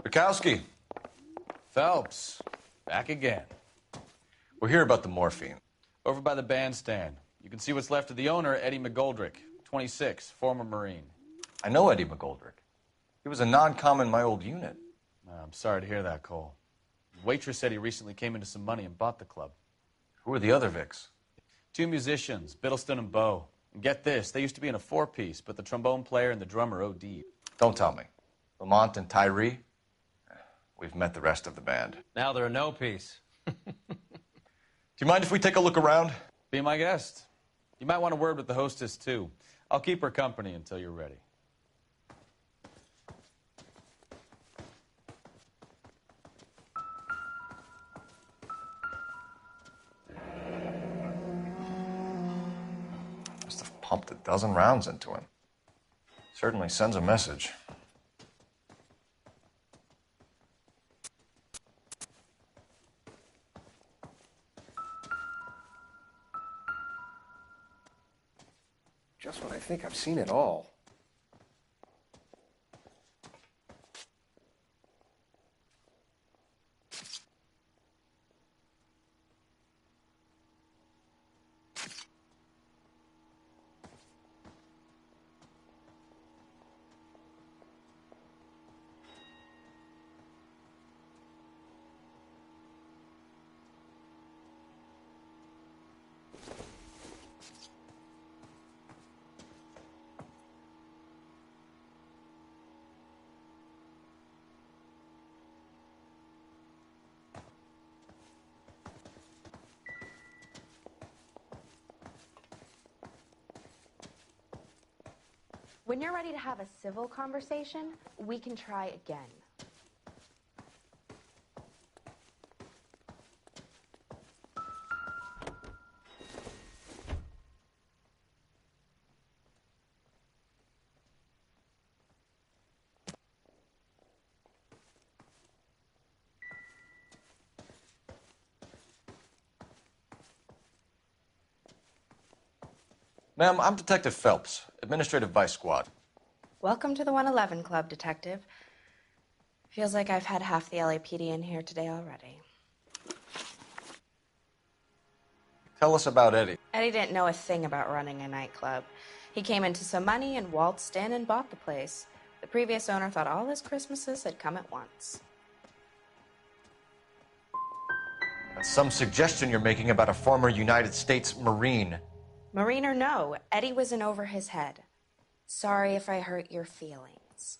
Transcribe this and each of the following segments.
Bukowski. Phelps, back again. We're here about the morphine. Over by the bandstand. You can see what's left of the owner, Eddie McGoldrick, 26, former Marine. I know Eddie McGoldrick. He was a non-com in my old unit. I'm sorry to hear that, Cole. The waitress said he recently came into some money and bought the club. Who are the other Vics? 2 musicians, Biddleston and Bowe. And get this, they used to be in a 4-piece, but the trombone player and the drummer OD'd. Don't tell me. Lamont and Tyree? We've met the rest of the band. Now they're a no-piece. Do you mind if we take a look around? Be my guest. You might want a word with the hostess, too. I'll keep her company until you're ready. Must have pumped a dozen rounds into him. Certainly sends a message. Just when I think I've seen it all. When you're ready to have a civil conversation, we can try again. Ma'am, I'm Detective Phelps, Administrative Vice Squad. Welcome to the 111 Club, Detective. Feels like I've had half the LAPD in here today already. Tell us about Eddie. Eddie didn't know a thing about running a nightclub. He came into some money and waltzed in and bought the place. The previous owner thought all his Christmases had come at once. That's some suggestion you're making about a former United States Marine. Marine or no, Eddie was in over his head. Sorry if I hurt your feelings.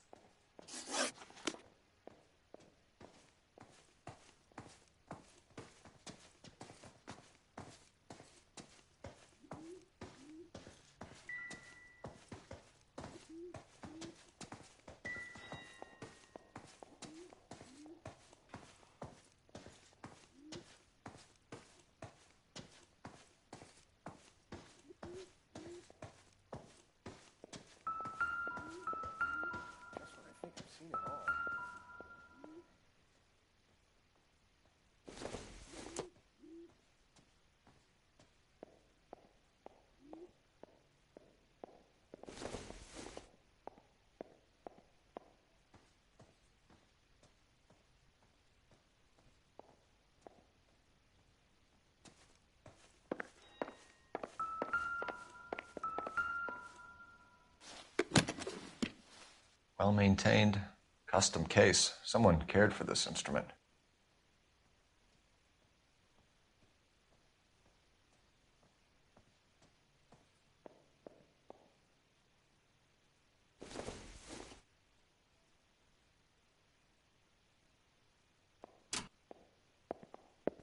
Well-maintained, custom case. Someone cared for this instrument.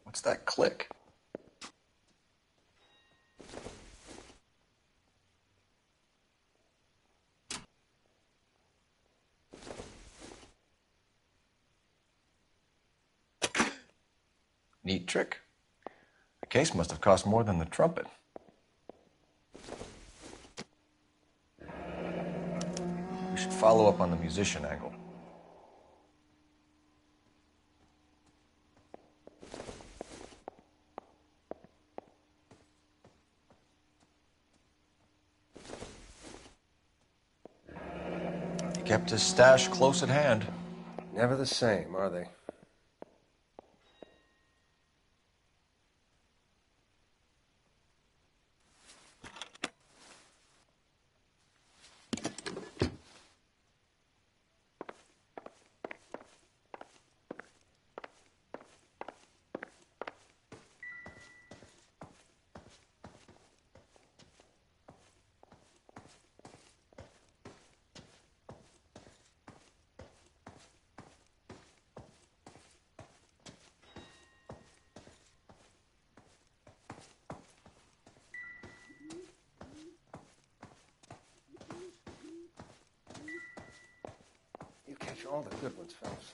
What's that click? Neat trick. The case must have cost more than the trumpet. We should follow up on the musician angle. He kept his stash close at hand. Never the same, are they? You catch all the good ones, Phelps.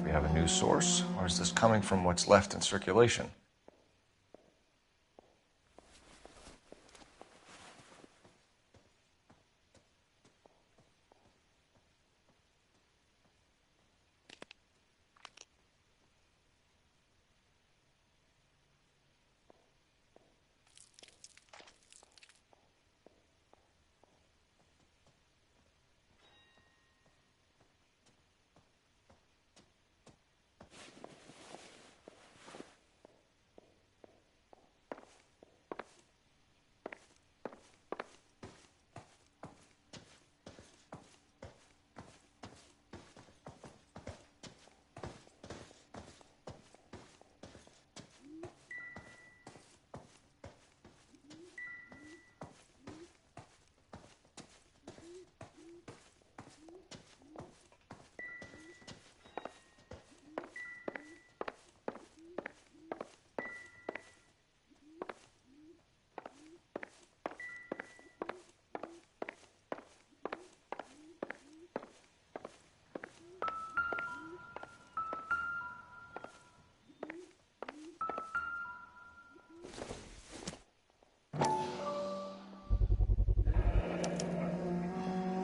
We have a news source, or is this coming from what's left in circulation?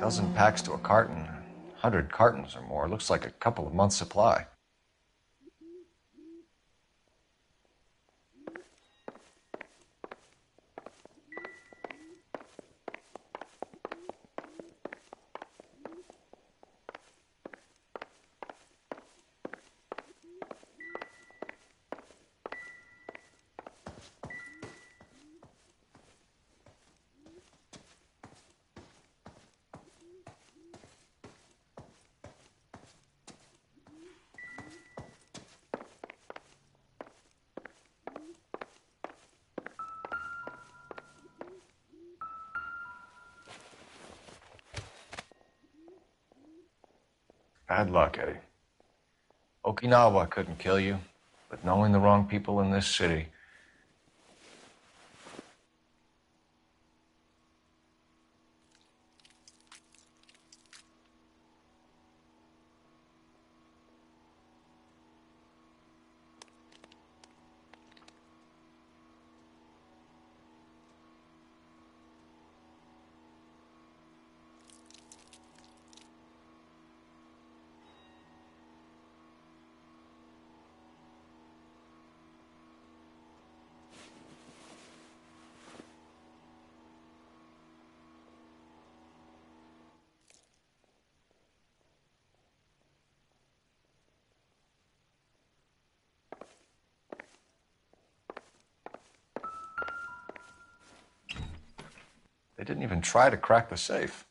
Dozen packs to a carton, 100 cartons or more. Looks like a couple of months' supply. Bad luck, Eddie. Okinawa couldn't kill you, but knowing the wrong people in this city. They didn't even try to crack the safe.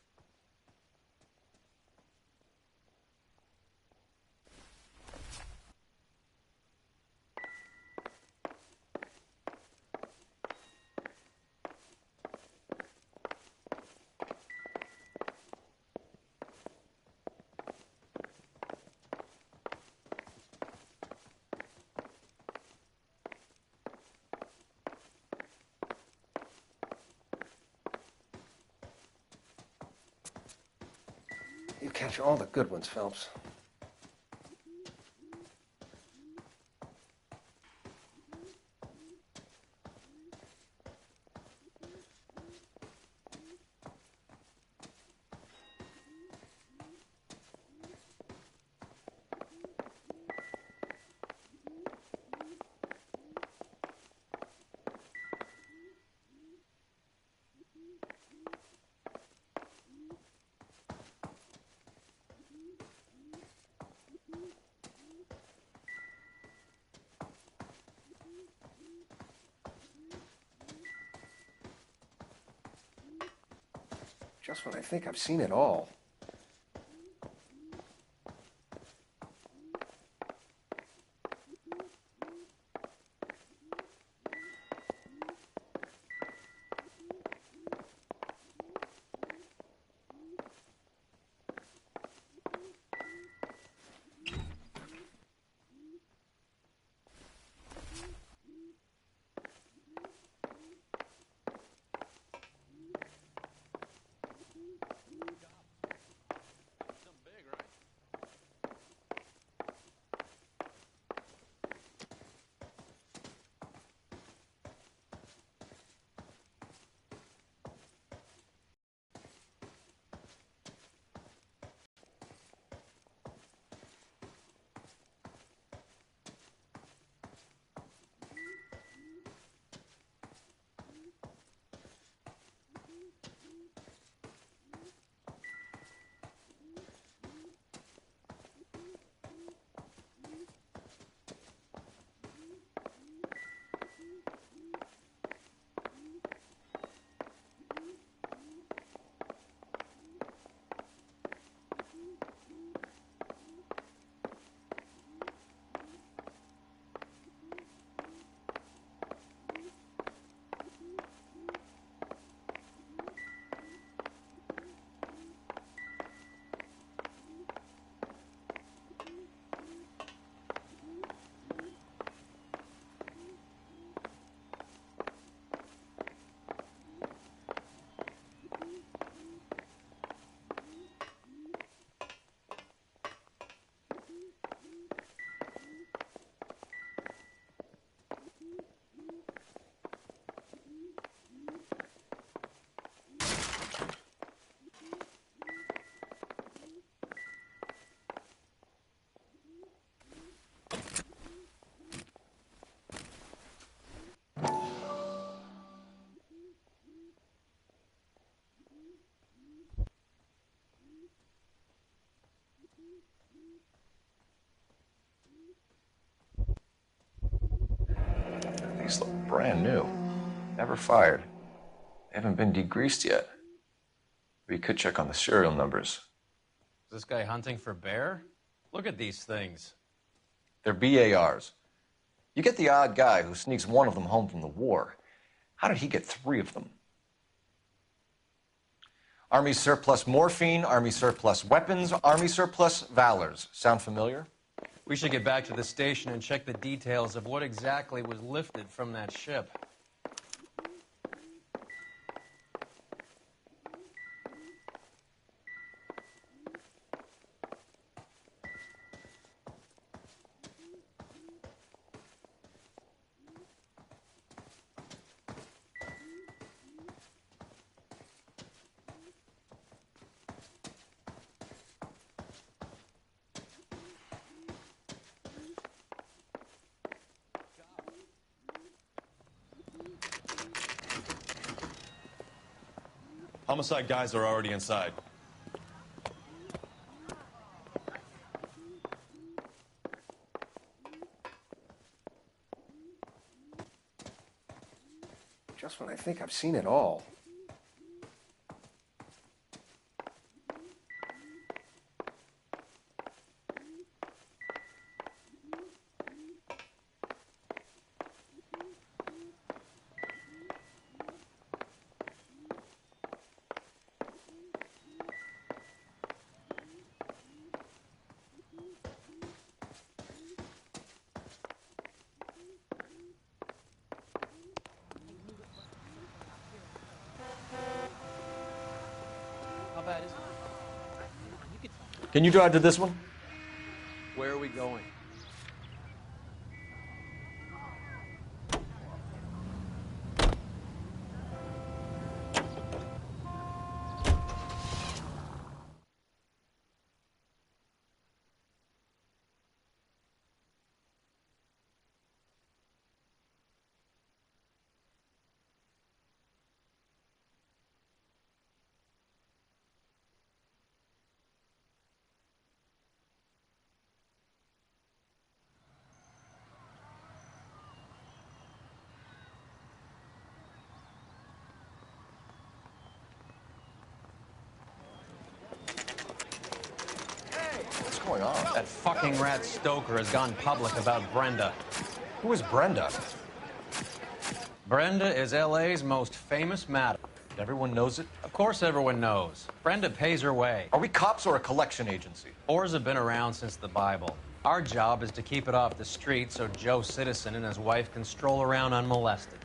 catch all the good ones, Phelps. Just when I think I've seen it all. These look brand new. Never fired. They haven't been degreased yet. We could check on the serial numbers. Is this guy hunting for bear? Look at these things. They're BARs. You get the odd guy who sneaks one of them home from the war. How did he get 3 of them? Army surplus morphine, Army surplus weapons, Army surplus valors. Sound familiar? We should get back to the station and check the details of what exactly was lifted from that ship. Homicide guys are already inside. Just when I think I've seen it all. How bad is it? Can you drive to this one? Where are we going? What's going on? That fucking rat Stoker has gone public about Brenda. Who is Brenda? Brenda is LA's most famous madam. Everyone knows it? Of course everyone knows. Brenda pays her way. Are we cops or a collection agency? Whores have been around since the Bible. Our job is to keep it off the street so Joe Citizen and his wife can stroll around unmolested.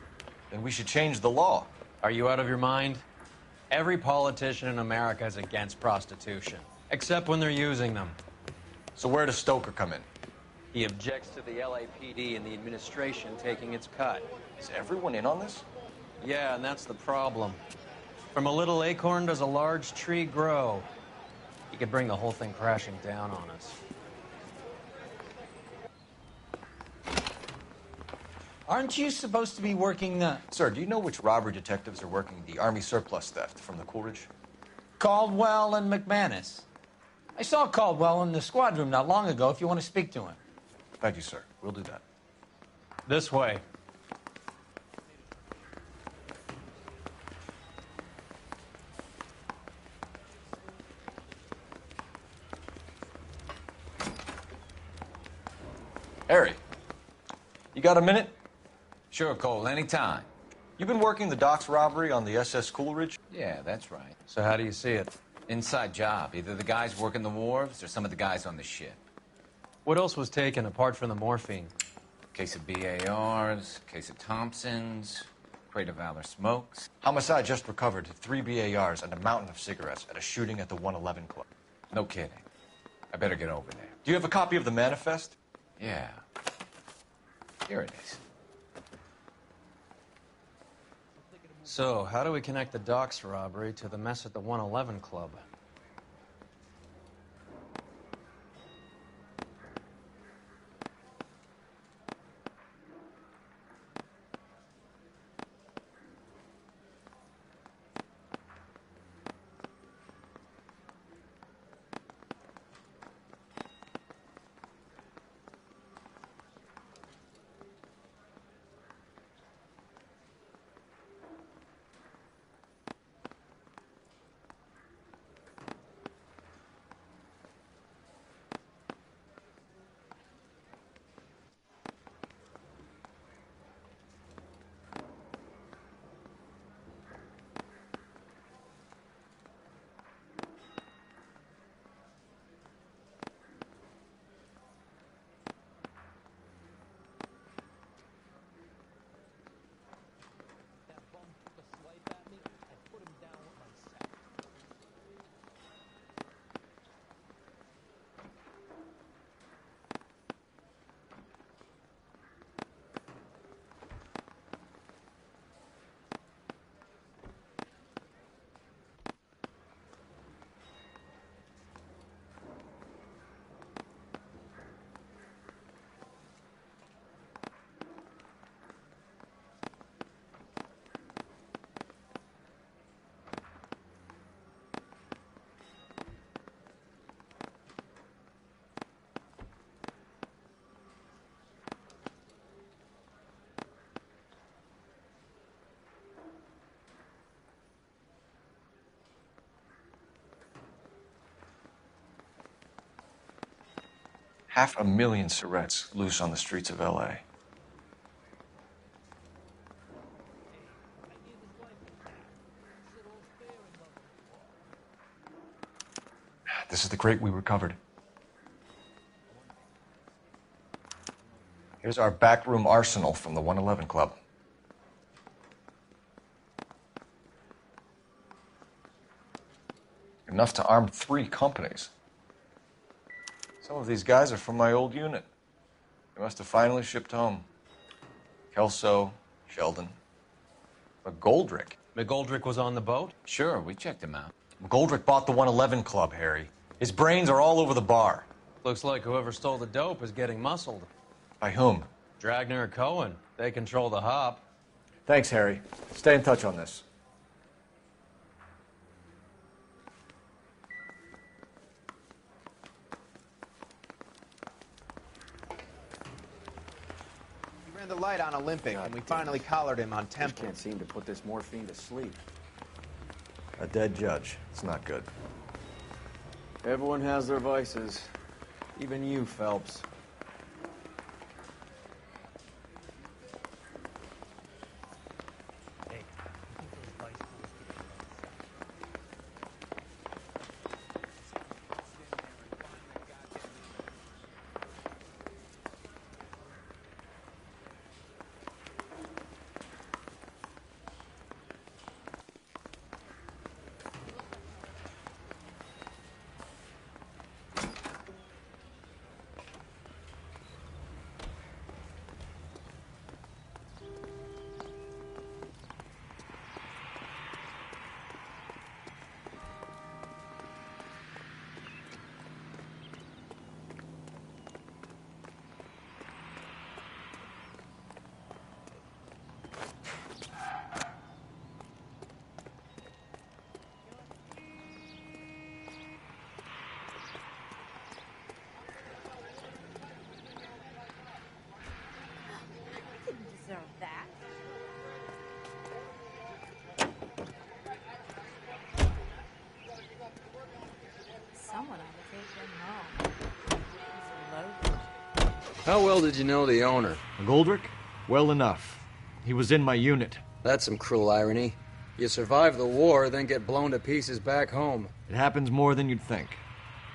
Then we should change the law. Are you out of your mind? Every politician in America is against prostitution, except when they're using them. So where does Stoker come in? He objects to the LAPD and the administration taking its cut. Is everyone in on this? Yeah, and that's the problem. From a little acorn does a large tree grow. He could bring the whole thing crashing down on us. Aren't you supposed to be working the... Sir, do you know which robbery detectives are working the Army surplus theft from the Coolidge? Caldwell and McManus? I saw Caldwell in the squad room not long ago if you want to speak to him. Thank you, sir. We'll do that. This way. Harry, you got a minute? Sure, Cole, anytime. You've been working the docks robbery on the SS Coolidge? Yeah, that's right. So how do you see it? Inside job. Either the guys working the wharves or some of the guys on the ship. What else was taken apart from the morphine? Case of BARs, case of Thompsons, crate of Valor smokes. Homicide just recovered 3 BARs and a mountain of cigarettes at a shooting at the 111 Club. No kidding. I better get over there. Do you have a copy of the manifest? Yeah. Here it is. So, how do we connect the docks robbery to the mess at the 111 Club? Half a million cigarettes loose on the streets of LA. This is the crate we recovered. Here's our backroom arsenal from the 111 Club. Enough to arm 3 companies. Some of these guys are from my old unit. They must have finally shipped home. Kelso, Sheldon. McGoldrick. McGoldrick was on the boat? Sure, we checked him out. McGoldrick bought the 111 Club, Harry. His brains are all over the bar. Looks like whoever stole the dope is getting muscled. By whom? Dragner or Cohen. They control the hop. Thanks, Harry. Stay in touch on this. He ran the light on Olympic, and we finally collared him on Just Temple. can't seem to put this morphine to sleep. A dead judge. It's not good. Everyone has their vices. Even you, Phelps. Deserve that. Someone ought to take him home. He's loaded. How well did you know the owner? McGoldrick? Well enough. He was in my unit. That's some cruel irony. You survive the war, then get blown to pieces back home. It happens more than you'd think.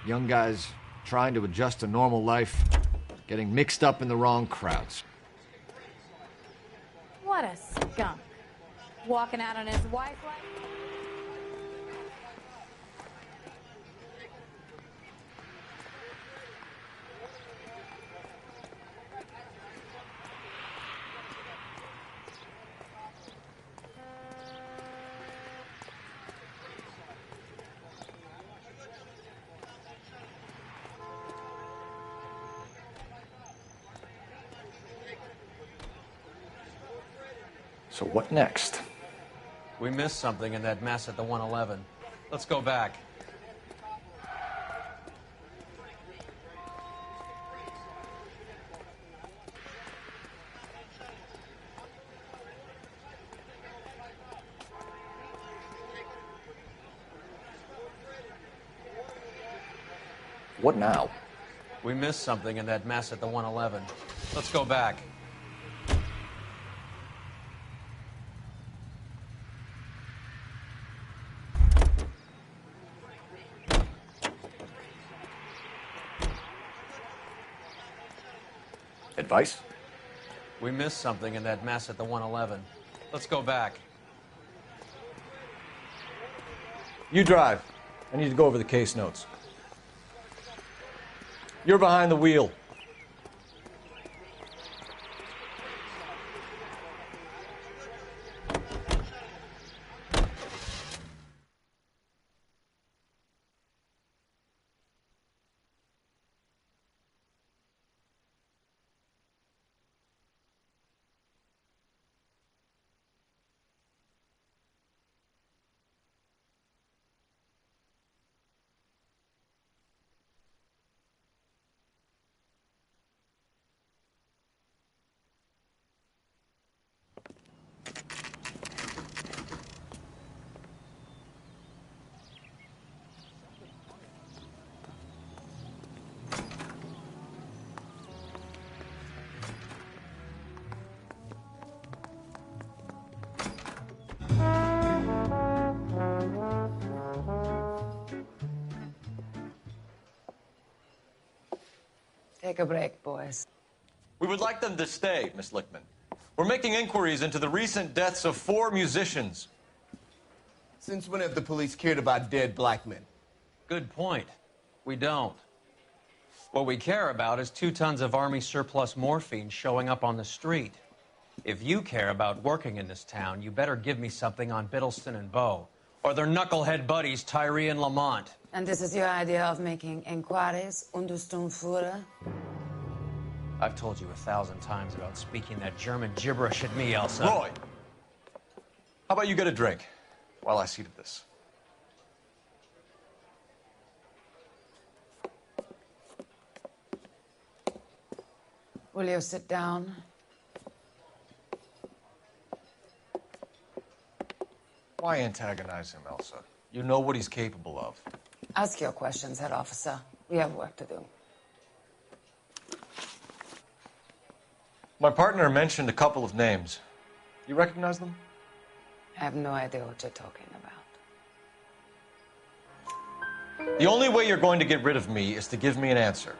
Young guys trying to adjust to normal life, getting mixed up in the wrong crowds. What a skunk. Walking out on his wife like... So what next? We missed something in that mess at the 111. Let's go back. What now? We missed something in that mess at the 111. Let's go back. Advice? We missed something in that mess at the 111. Let's go back. You drive. I need to go over the case notes. You're behind the wheel. Take a break, boys. We would like them to stay, Miss Lickman. We're making inquiries into the recent deaths of 4 musicians. Since when have the police cared about dead black men? Good point. We don't. What we care about is 2 tons of Army surplus morphine showing up on the street. If you care about working in this town, you better give me something on Biddleston and Bow, or their knucklehead buddies Tyree and Lamont. And this is your idea of making inquiries, Unterstundenführer? I've told you 1,000 times about speaking that German gibberish at me, Elsa. Roy! How about you get a drink while I see to this? Will you sit down? Why antagonize him, Elsa? You know what he's capable of. Ask your questions, head officer. We have work to do. My partner mentioned a couple of names. You recognize them? I have no idea what you're talking about. The only way you're going to get rid of me is to give me an answer.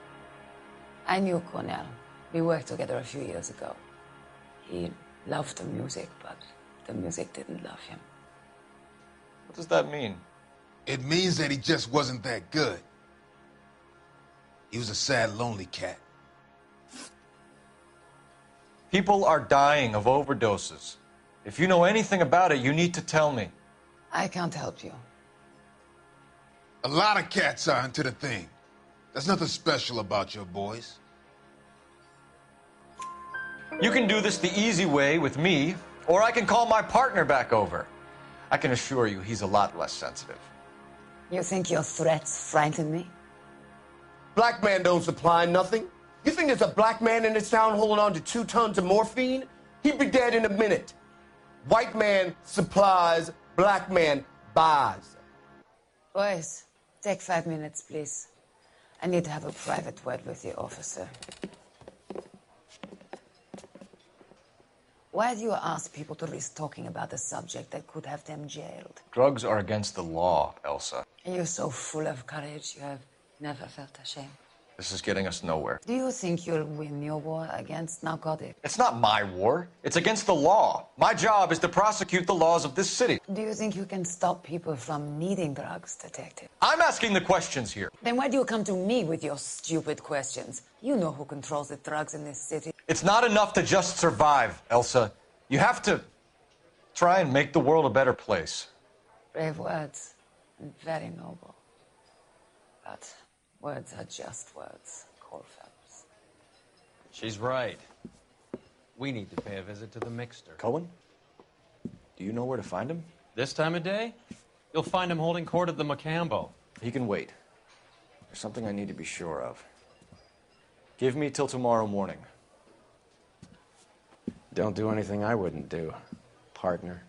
I knew Cornell. We worked together a few years ago. He loved the music, but the music didn't love him. What does that mean? It means that he just wasn't that good. He was a sad, lonely cat. People are dying of overdoses. If you know anything about it, you need to tell me. I can't help you. A lot of cats are into the thing. There's nothing special about your boys. You can do this the easy way with me, or I can call my partner back over. I can assure you he's a lot less sensitive. You think your threats frighten me? Black man don't supply nothing. You think there's a black man in this town holding on to 2 tons of morphine? He'd be dead in a minute. White man supplies, black man buys. Boys, take 5 minutes, please. I need to have a private word with you, officer. Why do you ask people to risk talking about a subject that could have them jailed? Drugs are against the law, Elsa. And you're so full of courage, you have never felt ashamed. This is getting us nowhere. Do you think you'll win your war against narcotics? It's not my war. It's against the law. My job is to prosecute the laws of this city. Do you think you can stop people from needing drugs, detective? I'm asking the questions here. Then why do you come to me with your stupid questions? You know who controls the drugs in this city. It's not enough to just survive, Elsa. You have to try and make the world a better place. Brave words, and very noble. But words are just words, Colfax. She's right. We need to pay a visit to the Mixter. Cohen? Do you know where to find him? This time of day? You'll find him holding court at the Macambo. He can wait. There's something I need to be sure of. Give me till tomorrow morning. Don't do anything I wouldn't do, partner.